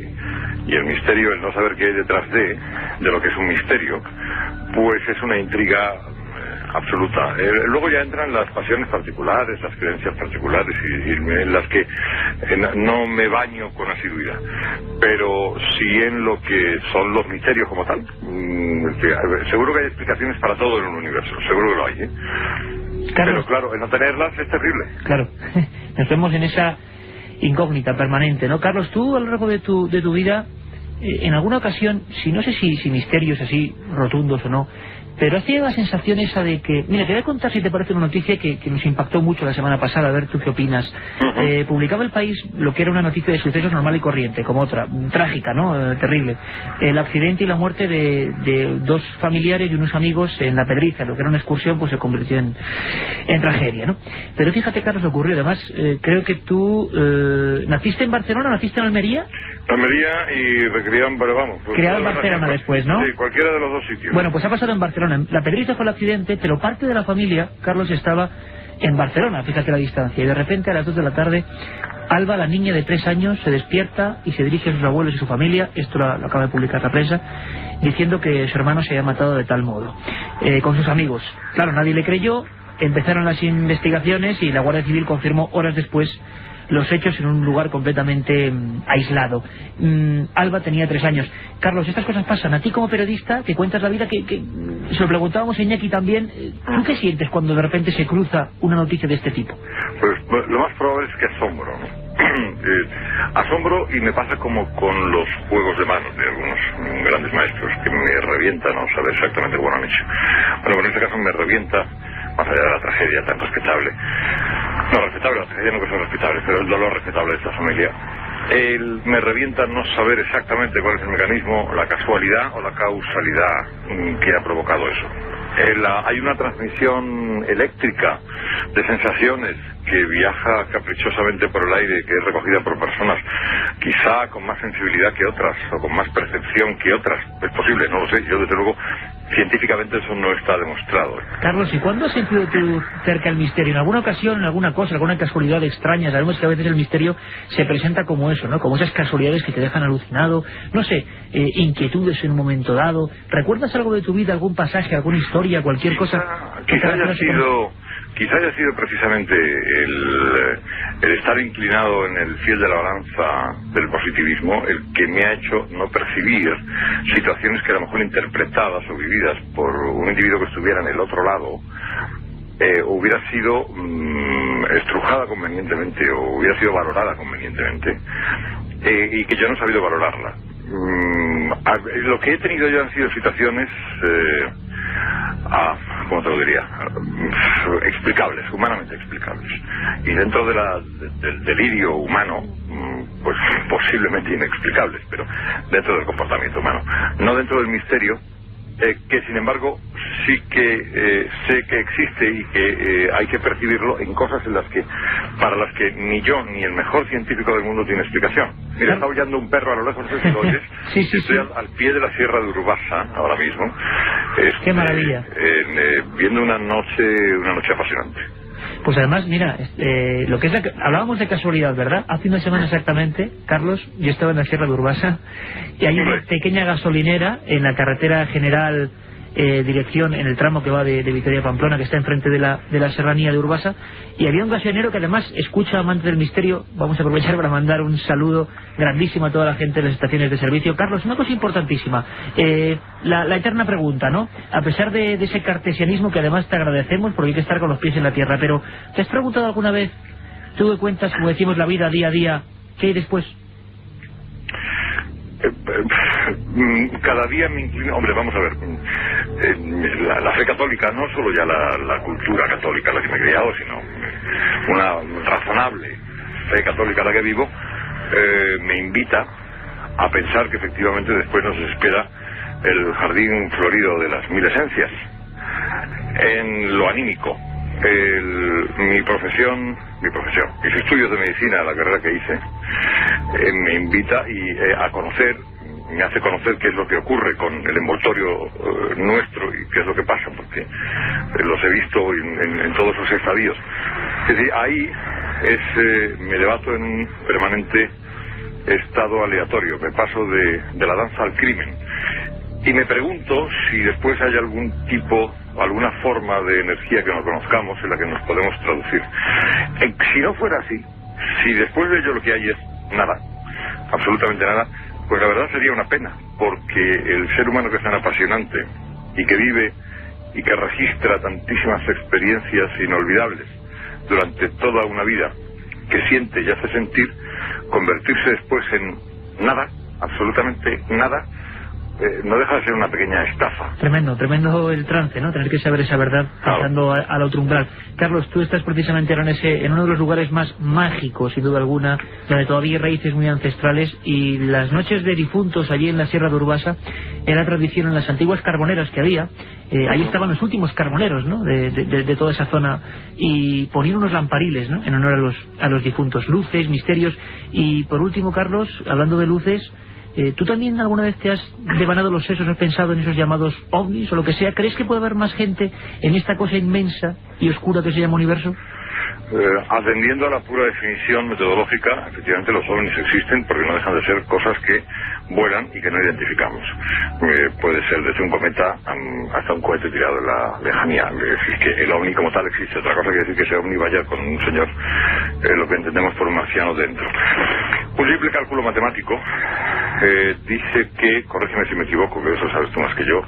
Y el misterio, el no saber qué hay detrás de lo que es un misterio, pues es una intriga absoluta. Luego ya entran las pasiones particulares, las creencias particulares, y en las que no me baño con asiduidad, pero sí en lo que son los misterios como tal. Seguro que hay explicaciones para todo en un universo, seguro que lo hay, ¿eh? Pero claro, el no tenerlas es terrible. Claro, nos vemos en esa incógnita permanente, ¿no? Carlos, tú a lo largo de tu vida, en alguna ocasión, no sé si misterios así rotundos o no, pero has tenido la sensación esa de que... Mira, te voy a contar, si te parece, una noticia que nos impactó mucho la semana pasada, a ver tú qué opinas. Publicaba El País lo que era una noticia de sucesos normal y corriente, como otra, trágica, ¿no? Terrible. El accidente y la muerte de dos familiares y unos amigos en La Pedriza, lo que era una excursión, pues se convirtió en tragedia, ¿no? Pero fíjate, Carlos, lo ocurrió. Además, creo que tú naciste en Barcelona, naciste en Almería. Almería y recriado, pero vamos... Pues, criado en Barcelona después, ¿no? Sí, cualquiera de los dos sitios. Bueno, pues ha pasado en Barcelona. La Pedriza fue el accidente, pero parte de la familia, Carlos, estaba en Barcelona, fíjate la distancia. Y de repente, a las 2 de la tarde, Alba, la niña de 3 años, se despierta y se dirige a sus abuelos y su familia, esto lo acaba de publicar la prensa, diciendo que su hermano se había matado de tal modo, con sus amigos. Claro, nadie le creyó, empezaron las investigaciones y la Guardia Civil confirmó horas después los hechos en un lugar completamente aislado. Alba tenía 3 años. Carlos, estas cosas pasan. A ti como periodista, que cuentas la vida, que se lo preguntábamos a Iñaki también, ¿tú qué sientes cuando de repente se cruza una noticia de este tipo? Pues lo más probable es que asombro, ¿no? Asombro, y me pasa como con los juegos de manos de algunos grandes maestros, que me revienta no saber exactamente cómo lo han hecho. Bueno, en este caso me revienta, más allá de la tragedia tan respetable. No, respetable, la tragedia no que sea respetable, pero el dolor respetable de esta familia. Me revienta no saber exactamente cuál es el mecanismo, la casualidad o la causalidad que ha provocado eso. Hay una transmisión eléctrica de sensaciones que viaja caprichosamente por el aire, que es recogida por personas quizá con más sensibilidad que otras o con más percepción que otras. Es posible, no lo sé. Yo, desde luego, científicamente eso no está demostrado. Carlos, ¿y cuándo has sentido tú cerca el misterio? ¿En alguna ocasión, en alguna cosa, alguna casualidad extraña? Sabemos que a veces el misterio se presenta como eso, ¿no? Como esas casualidades que te dejan alucinado, no sé, inquietudes en un momento dado. ¿Recuerdas algo de tu vida, algún pasaje, alguna historia, cualquier cosa? Quizá haya sido precisamente el estar inclinado en el fiel de la balanza del positivismo el que me ha hecho no percibir situaciones que a lo mejor interpretadas o vividas por un individuo que estuviera en el otro lado hubiera sido estrujada convenientemente o hubiera sido valorada convenientemente, y que yo no he sabido valorarla. Lo que he tenido yo han sido situaciones ¿cómo te lo diría? Explicables, humanamente explicables. Y dentro del delirio humano, pues posiblemente inexplicables, pero dentro del comportamiento humano. No dentro del misterio, que sin embargo sí que sé que existe y que hay que percibirlo en cosas para las que ni yo ni el mejor científico del mundo tiene explicación. Mira, está aullando un perro a lo lejos, no sé si lo oyes. Estoy al pie de la Sierra de Urbasa ahora mismo. ¡Qué maravilla! Viendo una noche apasionante. Pues además, mira, lo que es hablábamos de casualidad, ¿verdad? Hace una semana exactamente, Carlos, yo estaba en la Sierra de Urbasa y hay una pequeña gasolinera en la carretera general, dirección en el tramo que va de Vitoria a Pamplona, que está enfrente de la serranía de Urbasa, y había un gasolinero que además escucha Amante del Misterio. Vamos a aprovechar para mandar un saludo grandísimo a toda la gente de las estaciones de servicio. Carlos, una cosa importantísima, la eterna pregunta, ¿no? A pesar de ese cartesianismo que además te agradecemos, porque hay que estar con los pies en la tierra, pero ¿te has preguntado alguna vez, tú que cuentas, como decimos, la vida día a día, qué hay después? Cada día me inclino... Hombre, vamos a ver, la fe católica, no solo ya la cultura católica la que me he criado, sino una razonable fe católica a la que vivo, me invita a pensar que efectivamente después nos espera el jardín florido de las mil esencias, en lo anímico. Mi profesión, mis estudios de medicina, la carrera que hice, me invita a conocer, me hace conocer qué es lo que ocurre con el envoltorio nuestro y qué es lo que pasa, porque los he visto en todos sus estadios. Es decir, ahí me debato en un permanente estado aleatorio, me paso de la danza al crimen. Y me pregunto si después hay algún tipo, alguna forma de energía que no conozcamos en la que nos podemos traducir. Si no fuera así, si después de ello lo que hay es nada, absolutamente nada, pues la verdad sería una pena, porque el ser humano que es tan apasionante y que vive y que registra tantísimas experiencias inolvidables durante toda una vida, que siente y hace sentir, convertirse después en nada, absolutamente nada, no deja de ser una pequeña estafa. Tremendo el trance, ¿no? Tener que saber esa verdad pasando al otro umbral. Carlos, tú estás precisamente ahora en uno de los lugares más mágicos, sin duda alguna, donde todavía hay raíces muy ancestrales, y las noches de difuntos allí en la Sierra de Urbasa era tradición en las antiguas carboneras que había. Ahí estaban los últimos carboneros, ¿no? de toda esa zona, y ponían unos lampariles, ¿no? En honor a los difuntos, luces, misterios. Y por último, Carlos, hablando de luces, ¿tú también alguna vez te has devanado los sesos, has pensado en esos llamados ovnis o lo que sea? ¿Crees que puede haber más gente en esta cosa inmensa y oscura que se llama universo? Atendiendo a la pura definición metodológica, efectivamente los ovnis existen, porque no dejan de ser cosas que vuelan y que no identificamos. Puede ser desde un cometa hasta un cohete tirado en la lejanía. Es decir, que el ovni como tal existe. Otra cosa quiere decir que ese ovni vaya con un señor, lo que entendemos por un marciano dentro. Un simple cálculo matemático dice que, corrígeme si me equivoco, que eso sabes tú más que yo,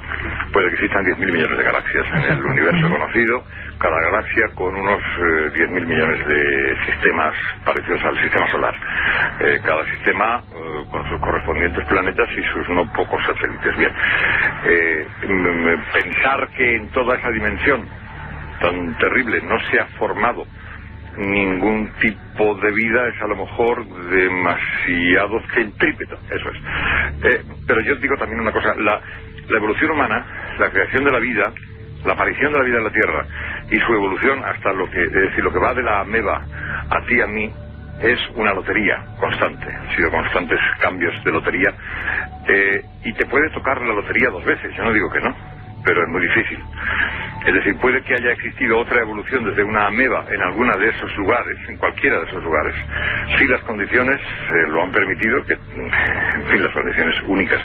puede que existan 10.000 millones de galaxias en el universo conocido, cada galaxia con unos 10.000 millones de sistemas parecidos al sistema solar. Cada sistema con sus correspondientes planetas y sus no pocos satélites. Bien, pensar que en toda esa dimensión tan terrible no se ha formado ningún tipo de vida es a lo mejor demasiado centrípeto, eso es. Pero yo digo también una cosa, la evolución humana, la creación de la vida, la aparición de la vida en la Tierra y su evolución hasta lo que va de la ameba a ti a mí, es una lotería constante. Han sido constantes cambios de lotería, y te puede tocar la lotería 2 veces, yo no digo que no, pero es muy difícil. Es decir, puede que haya existido otra evolución desde una ameba en alguna de esos lugares, en cualquiera de esos lugares, si las condiciones lo han permitido, que, en fin, las condiciones únicas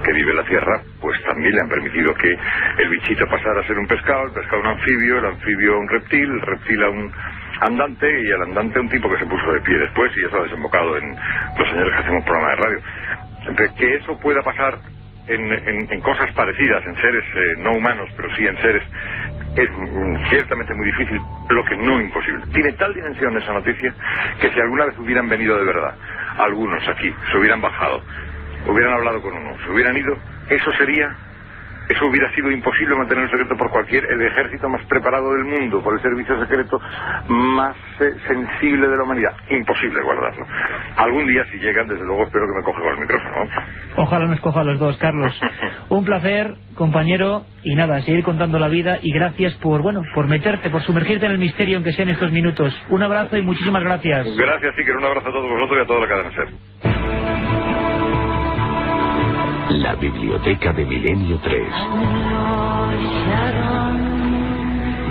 que vive la Tierra, pues también le han permitido que el bichito pasara a ser un pescado, el pescado un anfibio, el anfibio un reptil, el reptil a un andante, y el andante un tipo que se puso de pie después, y eso ha desembocado en los señores que hacemos programa de radio. Entonces, que eso pueda pasar en cosas parecidas, en seres no humanos, pero sí en seres, es ciertamente muy difícil, lo que no imposible. Tiene tal dimensión esa noticia que si alguna vez hubieran venido de verdad algunos aquí, se hubieran bajado, hubieran hablado con uno, se hubieran ido, eso hubiera sido imposible mantener en secreto por el ejército más preparado del mundo, por el servicio secreto más sensible de la humanidad. Imposible guardarlo. Algún día, si llegan, desde luego espero que me coja con el micrófono. Ojalá nos coja a los dos, Carlos. Un placer, compañero, y nada, seguir contando la vida, y gracias por meterte, por sumergirte en el misterio, aunque sea en estos minutos. Un abrazo y muchísimas gracias. Gracias, Iker, un abrazo a todos vosotros y a toda la cadena SER. La biblioteca de Milenio 3.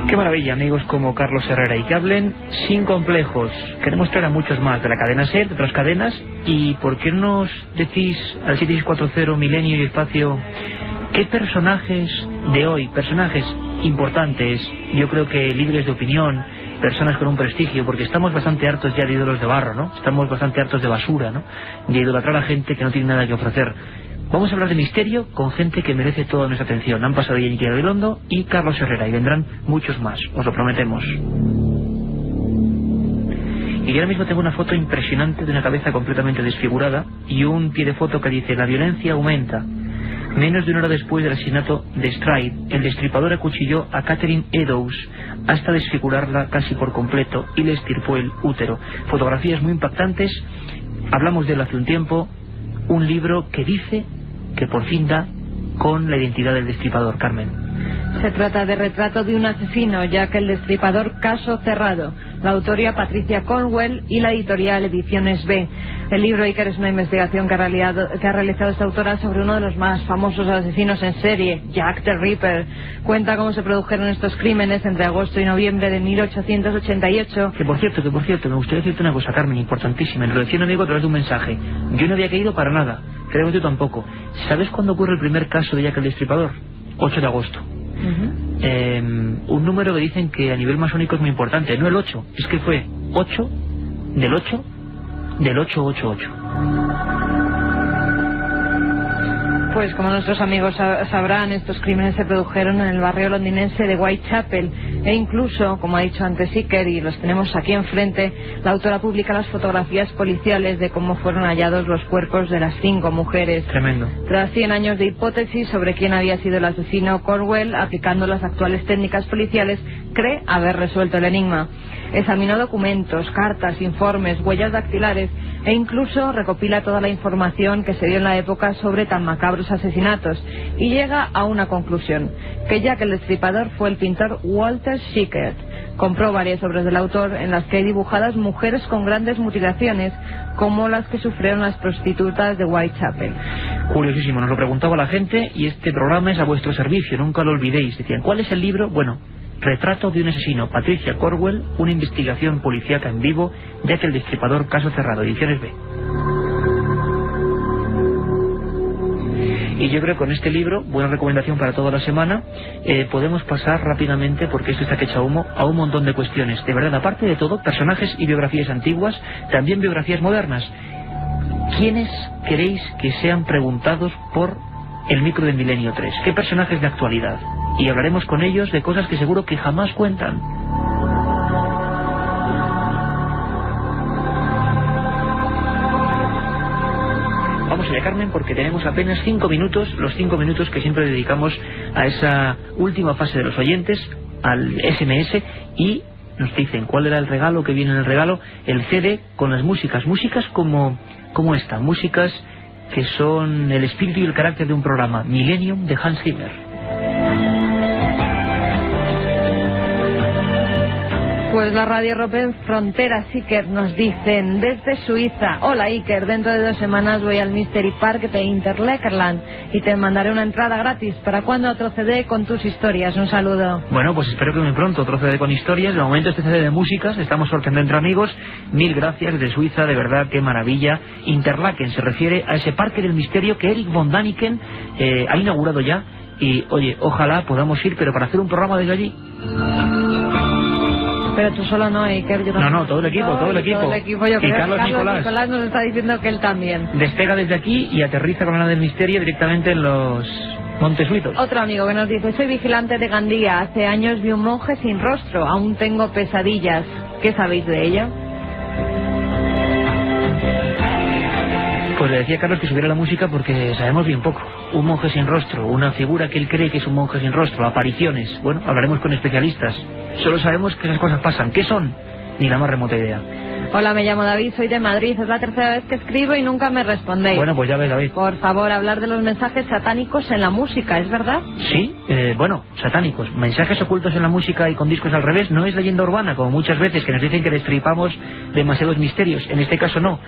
Qué maravilla, amigos como Carlos Herrera, y que hablen sin complejos. Queremos traer a muchos más de la cadena SER, de otras cadenas. ¿Y por qué nos decís al 7640 Milenio y Espacio qué personajes de hoy, personajes importantes, yo creo que libres de opinión, personas con un prestigio, porque estamos bastante hartos ya de ídolos de barro, ¿no? Estamos bastante hartos de basura, ¿no? De idolatrar a gente que no tiene nada que ofrecer. Vamos a hablar de misterio con gente que merece toda nuestra atención. Han pasado ya Iker Gabilondo y Carlos Herrera, y vendrán muchos más, os lo prometemos. Y yo ahora mismo tengo una foto impresionante de una cabeza completamente desfigurada y un pie de foto que dice: la violencia aumenta. Menos de una hora después del asesinato de Stride, el destripador acuchilló a Catherine Eddowes hasta desfigurarla casi por completo y le extirpó el útero. Fotografías muy impactantes. Hablamos de él hace un tiempo. Un libro que dice que por fin da con la identidad del destripador, Carmen. Se trata de Retrato de un asesino, Jack el Destripador, caso cerrado. La autoría Patricia Cornwell y la editorial Ediciones B. El libro, Iker, es una investigación que ha realizado esta autora sobre uno de los más famosos asesinos en serie, Jack the Ripper. Cuenta cómo se produjeron estos crímenes entre agosto y noviembre de 1888. Que por cierto, me gustaría decirte una cosa, Carmen, importantísima. Nos lo decía un amigo a través de un mensaje. Yo no había caído para nada, creo que tú tampoco. ¿Sabes cuándo ocurre el primer caso de Jack el Destripador? 8 de agosto. Un número que dicen que a nivel masónico es muy importante, no el 8, es que fue 8 del 888. Pues como nuestros amigos sabrán, estos crímenes se produjeron en el barrio londinense de Whitechapel, e incluso, como ha dicho antes Iker, y los tenemos aquí enfrente, la autora publica las fotografías policiales de cómo fueron hallados los cuerpos de las 5 mujeres. Tremendo. Tras 100 años de hipótesis sobre quién había sido el asesino, Cornwell, aplicando las actuales técnicas policiales, cree haber resuelto el enigma. Examinó documentos, cartas, informes, huellas dactilares e incluso recopila toda la información que se dio en la época sobre tan macabros asesinatos y llega a una conclusión, que Jack el Destripador fue el pintor Walter Sickert. Compró varias obras del autor en las que hay dibujadas mujeres con grandes mutilaciones, como las que sufrieron las prostitutas de Whitechapel. Curiosísimo, nos lo preguntaba la gente y este programa es a vuestro servicio, nunca lo olvidéis. Decían, ¿cuál es el libro? Bueno, Retrato de un asesino, Patricia Cornwell, una investigación policíaca en vivo, Jack el Destripador, caso cerrado, Ediciones B. Y yo creo que con este libro, buena recomendación para toda la semana, podemos pasar rápidamente, porque esto está que echa humo, a un montón de cuestiones. De verdad, aparte de todo, personajes y biografías antiguas, también biografías modernas. ¿Quiénes queréis que sean preguntados por el micro de Milenio 3? ¿Qué personajes de actualidad? Y hablaremos con ellos de cosas que seguro que jamás cuentan. Vamos allá, Carmen, porque tenemos apenas 5 minutos, los 5 minutos que siempre dedicamos a esa última fase de los oyentes, al SMS, y nos dicen cuál era el regalo que viene en el regalo, el CD con las músicas como esta, músicas que son el espíritu y el carácter de un programa, Millennium de Hans Zimmer. Pues la Radio Europe Fronteras, Iker, nos dicen desde Suiza: hola Iker, dentro de 2 semanas voy al Mystery Park de Interlakenland y te mandaré una entrada gratis. ¿Para cuándo otro CD con tus historias? Un saludo. Bueno, pues espero que muy pronto otro CD con historias. De momento este CD de músicas, estamos sorteando entre amigos. 1000 gracias de Suiza, de verdad, qué maravilla. Interlaken se refiere a ese parque del misterio que Eric von Daniken ha inaugurado ya. Y oye, ojalá podamos ir, pero para hacer un programa desde allí. Pero tú solo no, Iker. Yo no, todo el equipo. Todo el equipo, yo y creo. Carlos Nicolás nos está diciendo que él también. Despega desde aquí y aterriza con la nave del misterio directamente en los Montes Suizos. Otro amigo que nos dice: soy vigilante de Gandía. Hace años vi un monje sin rostro. Aún tengo pesadillas. ¿Qué sabéis de ello? Pues le decía a Carlos que subiera la música porque sabemos bien poco. Un monje sin rostro, una figura que él cree que es un monje sin rostro, apariciones. Bueno, hablaremos con especialistas. Solo sabemos que esas cosas pasan. ¿Qué son? Ni la más remota idea. Hola, me llamo David, soy de Madrid. Es la 3ª vez que escribo y nunca me respondéis. Bueno, pues ya ves, David. Por favor, hablar de los mensajes satánicos en la música, ¿es verdad? Sí, bueno, satánicos. Mensajes ocultos en la música y con discos al revés no es leyenda urbana, como muchas veces que nos dicen que destripamos demasiados misterios. En este caso no.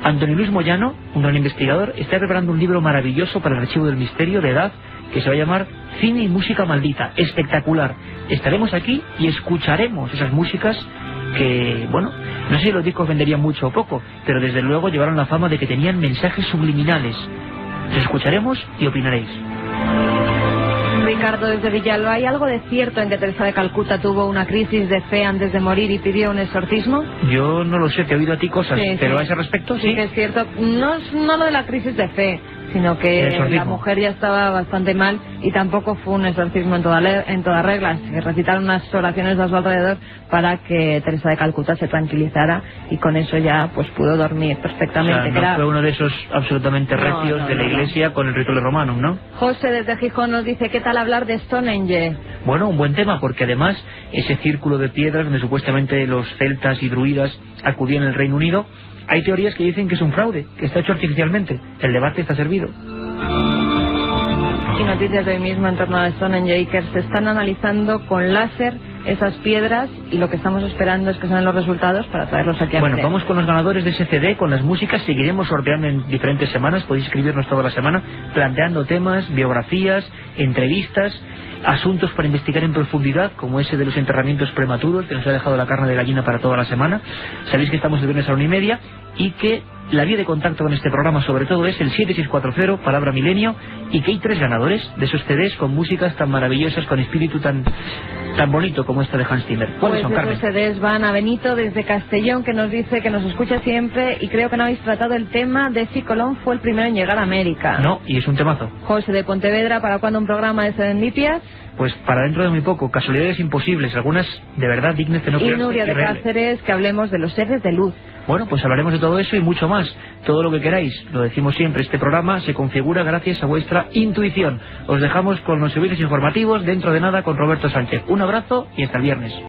Antonio Luis Moyano, un gran investigador, está preparando un libro maravilloso para el archivo del misterio de edad que se va a llamar Cine y Música Maldita. Espectacular. Estaremos aquí y escucharemos esas músicas que, bueno, no sé si los discos venderían mucho o poco, pero desde luego llevaron la fama de que tenían mensajes subliminales. Los escucharemos y opinaréis. Ricardo desde Villalba, ¿hay algo de cierto en que Teresa de Calcuta tuvo una crisis de fe antes de morir y pidió un exorcismo? Yo no lo sé, te he oído a ti cosas, sí, pero sí. A ese respecto sí. Sí que es cierto, no lo de la crisis de fe, sino que la mujer ya estaba bastante mal y tampoco fue un exorcismo en toda regla. Se recitaron unas oraciones a su alrededor para que Teresa de Calcuta se tranquilizara y con eso ya pues pudo dormir perfectamente. O sea, no fue uno de esos absolutamente recios de la Iglesia con el ritual romano, ¿no? José desde Gijón nos dice: ¿qué tal hablar de Stonehenge? Bueno, un buen tema, porque además ese círculo de piedras donde supuestamente los celtas y druidas acudían al Reino Unido, hay teorías que dicen que es un fraude, que está hecho artificialmente. El debate está servido. Y noticias de hoy mismo en torno a Stonehenge. Se están analizando con láser esas piedras y lo que estamos esperando es que sean los resultados para traerlos aquí a Bueno, Belén. vamos con los ganadores de ese CD, con las músicas. Seguiremos sorteando en diferentes semanas. Podéis escribirnos toda la semana planteando temas, biografías, entrevistas, asuntos para investigar en profundidad, como ese de los enterramientos prematuros, que nos ha dejado la carne de gallina para toda la semana. Sabéis que estamos el viernes a la 1:30 y que la vía de contacto con este programa sobre todo es el 7640, palabra milenio, y que hay 3 ganadores de esos CDs con músicas tan maravillosas, con espíritu tan bonito como esta de Hans Zimmer. ¿Cuáles son, Carmen? Esos CDs van a Benito desde Castellón, que nos dice que nos escucha siempre y creo que no habéis tratado el tema de si Colón fue el primero en llegar a América. No, y es un temazo. José de Pontevedra, ¿para cuándo un programa de Serendipias? Pues para dentro de muy poco, casualidades imposibles, algunas de verdad dignas de no Y creerse. Nuria de Irreales. Cáceres, que hablemos de los seres de luz. Bueno, pues hablaremos de todo eso y mucho más. Todo lo que queráis, lo decimos siempre, este programa se configura gracias a vuestra intuición. Os dejamos con los servicios informativos dentro de nada con Roberto Sánchez. Un abrazo y hasta el viernes.